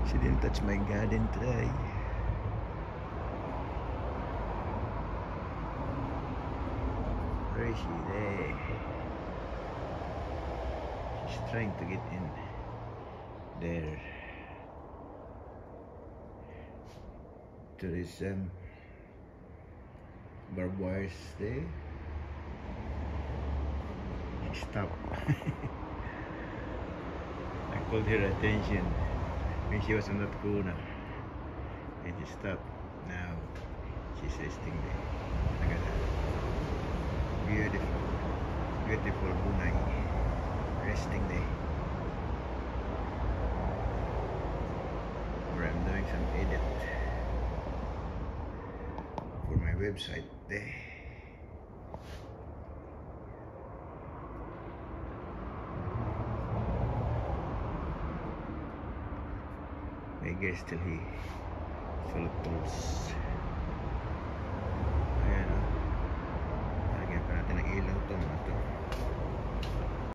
She didn't touch my garden today. Where is she? There. She's trying to get in there. To this barbed wires there. She stopped. I called her attention when she was on that corner, and she stopped. Now she's resting there. Look at that. Beautiful, beautiful bunay resting there. Where I'm doing some edit for my website there. My guy still here, full of tools.